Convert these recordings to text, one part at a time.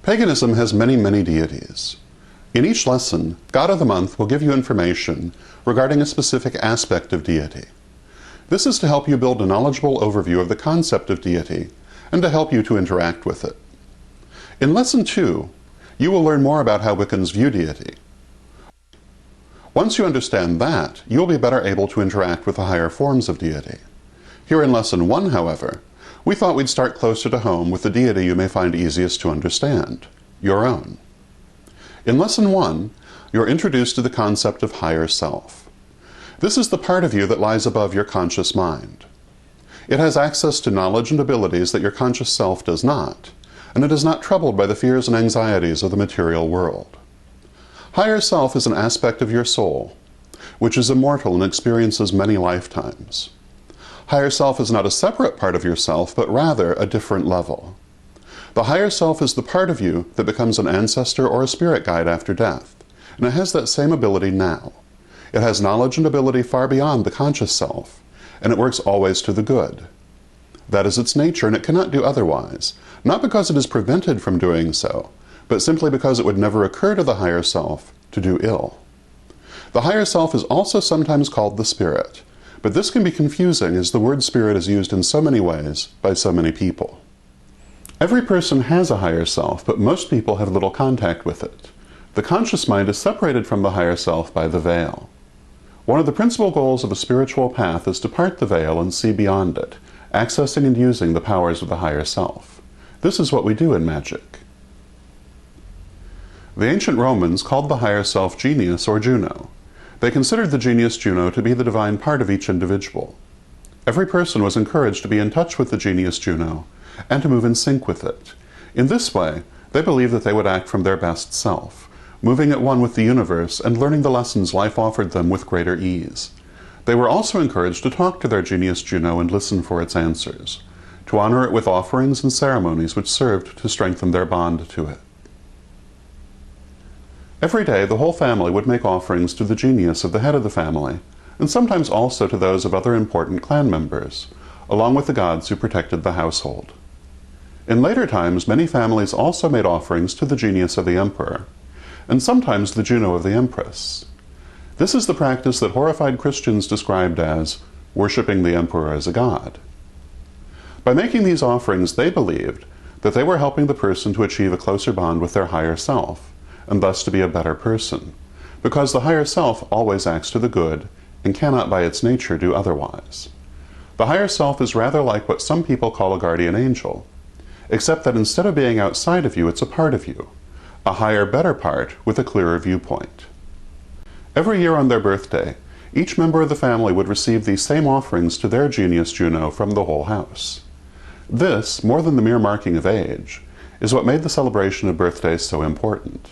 Paganism has many, many deities. In each lesson, God of the Month will give you information regarding a specific aspect of deity. This is to help you build a knowledgeable overview of the concept of deity and to help you to interact with it. In Lesson 2, you will learn more about how Wiccans view deity. Once you understand that, you will be better able to interact with the higher forms of deity. Here in Lesson 1, however, we thought we'd start closer to home with the deity you may find easiest to understand, your own. In Lesson 1, you're introduced to the concept of higher self. This is the part of you that lies above your conscious mind. It has access to knowledge and abilities that your conscious self does not, and it is not troubled by the fears and anxieties of the material world. Higher self is an aspect of your soul, which is immortal and experiences many lifetimes. Higher self is not a separate part of yourself, but rather a different level. The higher self is the part of you that becomes an ancestor or a spirit guide after death, and it has that same ability now. It has knowledge and ability far beyond the conscious self, and it works always to the good. That is its nature, and it cannot do otherwise, not because it is prevented from doing so, but simply because it would never occur to the higher self to do ill. The higher self is also sometimes called the spirit, but this can be confusing as the word spirit is used in so many ways by so many people. Every person has a higher self, but most people have little contact with it. The conscious mind is separated from the higher self by the veil. One of the principal goals of a spiritual path is to part the veil and see beyond it, accessing and using the powers of the higher self. This is what we do in Magick. The ancient Romans called the higher self genius or Juno. They considered the genius Juno to be the divine part of each individual. Every person was encouraged to be in touch with the genius Juno and to move in sync with it. In this way, they believed that they would act from their best self, moving at one with the universe and learning the lessons life offered them with greater ease. They were also encouraged to talk to their genius Juno and listen for its answers, to honor it with offerings and ceremonies which served to strengthen their bond to it. Every day, the whole family would make offerings to the genius of the head of the family, and sometimes also to those of other important clan members, along with the gods who protected the household. In later times, many families also made offerings to the genius of the emperor, and sometimes the Juno of the empress. This is the practice that horrified Christians described as worshipping the emperor as a god. By making these offerings, they believed that they were helping the person to achieve a closer bond with their higher self, and thus to be a better person, because the higher self always acts to the good and cannot by its nature do otherwise. The higher self is rather like what some people call a guardian angel, except that instead of being outside of you, it's a part of you, a higher, better part with a clearer viewpoint. Every year on their birthday, each member of the family would receive these same offerings to their genius Juno from the whole house. This, more than the mere marking of age, is what made the celebration of birthdays so important.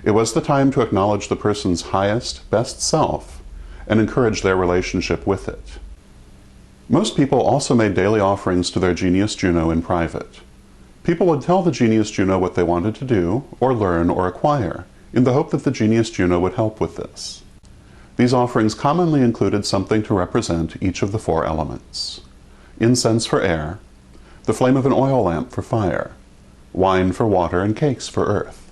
It was the time to acknowledge the person's highest, best self and encourage their relationship with it. Most people also made daily offerings to their genius Juno in private. People would tell the genius Juno what they wanted to do, or learn, or acquire, in the hope that the genius Juno would help with this. These offerings commonly included something to represent each of the 4 elements: incense for air, the flame of an oil lamp for fire, wine for water, and cakes for earth.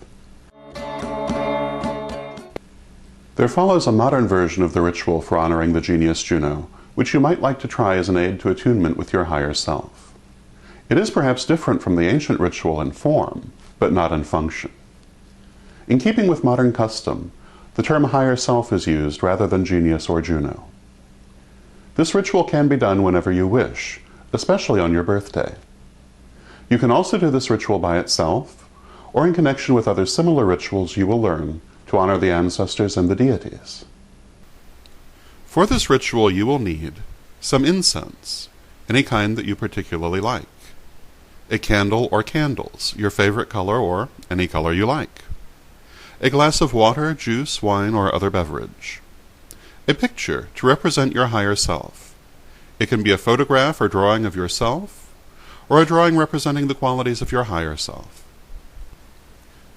There follows a modern version of the ritual for honoring the genius Juno, which you might like to try as an aid to attunement with your higher self. It is perhaps different from the ancient ritual in form, but not in function. In keeping with modern custom, the term higher self is used rather than genius or Juno. This ritual can be done whenever you wish, especially on your birthday. You can also do this ritual by itself, or in connection with other similar rituals you will learn to honor the ancestors and the deities. For this ritual you will need some incense, any kind that you particularly like, a candle or candles, your favorite color or any color you like, a glass of water, juice, wine, or other beverage, a picture to represent your higher self. It can be a photograph or drawing of yourself, or a drawing representing the qualities of your higher self.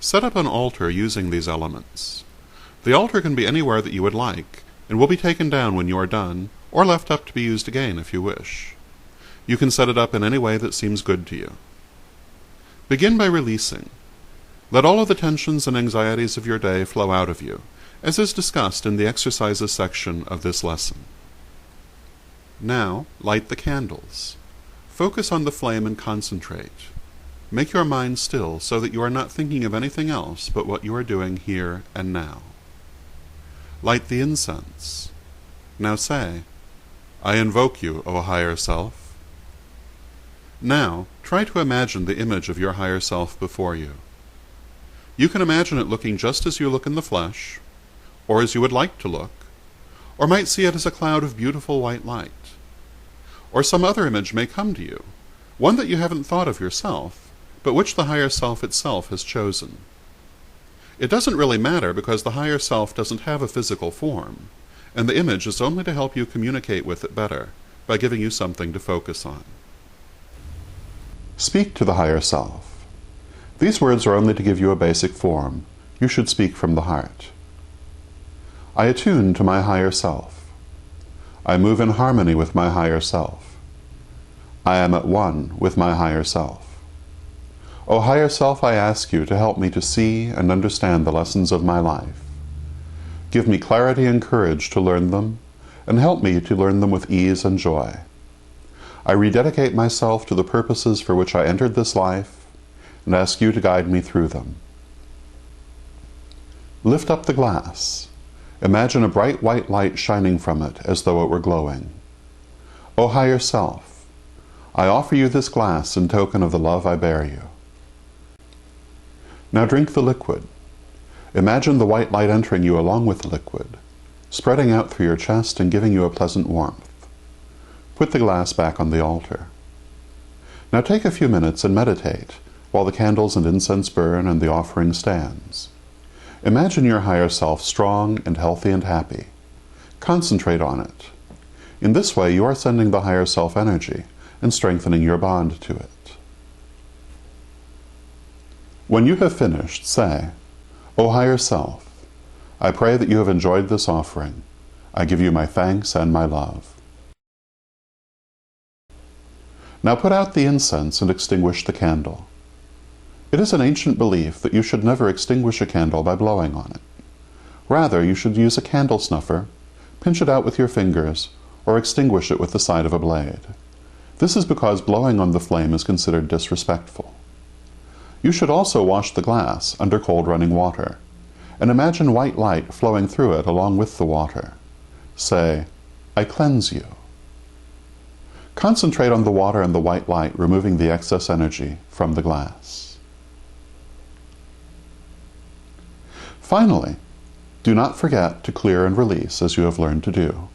Set up an altar using these elements. The altar can be anywhere that you would like, and will be taken down when you are done, or left up to be used again if you wish. You can set it up in any way that seems good to you. Begin by releasing. Let all of the tensions and anxieties of your day flow out of you, as is discussed in the exercises section of this lesson. Now, light the candles. Focus on the flame and concentrate. Make your mind still so that you are not thinking of anything else but what you are doing here and now. Light the incense. Now say, I invoke you, O higher self. Now, try to imagine the image of your higher self before you. You can imagine it looking just as you look in the flesh, or as you would like to look, or might see it as a cloud of beautiful white light. Or some other image may come to you, one that you haven't thought of yourself, but which the higher self itself has chosen. It doesn't really matter because the higher self doesn't have a physical form, and the image is only to help you communicate with it better by giving you something to focus on. Speak to the higher self. These words are only to give you a basic form. You should speak from the heart. I attune to my higher self. I move in harmony with my higher self. I am at one with my higher self. O higher self, I ask you to help me to see and understand the lessons of my life. Give me clarity and courage to learn them, and help me to learn them with ease and joy. I rededicate myself to the purposes for which I entered this life, and ask you to guide me through them. Lift up the glass. Imagine a bright white light shining from it as though it were glowing. O higher self, I offer you this glass in token of the love I bear you. Now drink the liquid. Imagine the white light entering you along with the liquid, spreading out through your chest and giving you a pleasant warmth. Put the glass back on the altar. Now take a few minutes and meditate while the candles and incense burn and the offering stands. Imagine your higher self strong and healthy and happy. Concentrate on it. In this way you are sending the higher self energy and strengthening your bond to it. When you have finished, say, O higher self, I pray that you have enjoyed this offering. I give you my thanks and my love. Now put out the incense and extinguish the candle. It is an ancient belief that you should never extinguish a candle by blowing on it. Rather, you should use a candle snuffer, pinch it out with your fingers, or extinguish it with the side of a blade. This is because blowing on the flame is considered disrespectful. You should also wash the glass under cold running water, and imagine white light flowing through it along with the water. Say, I cleanse you. Concentrate on the water and the white light, removing the excess energy from the glass. Finally, do not forget to clear and release as you have learned to do.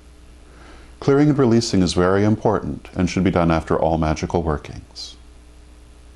Clearing and releasing is very important and should be done after all magical workings.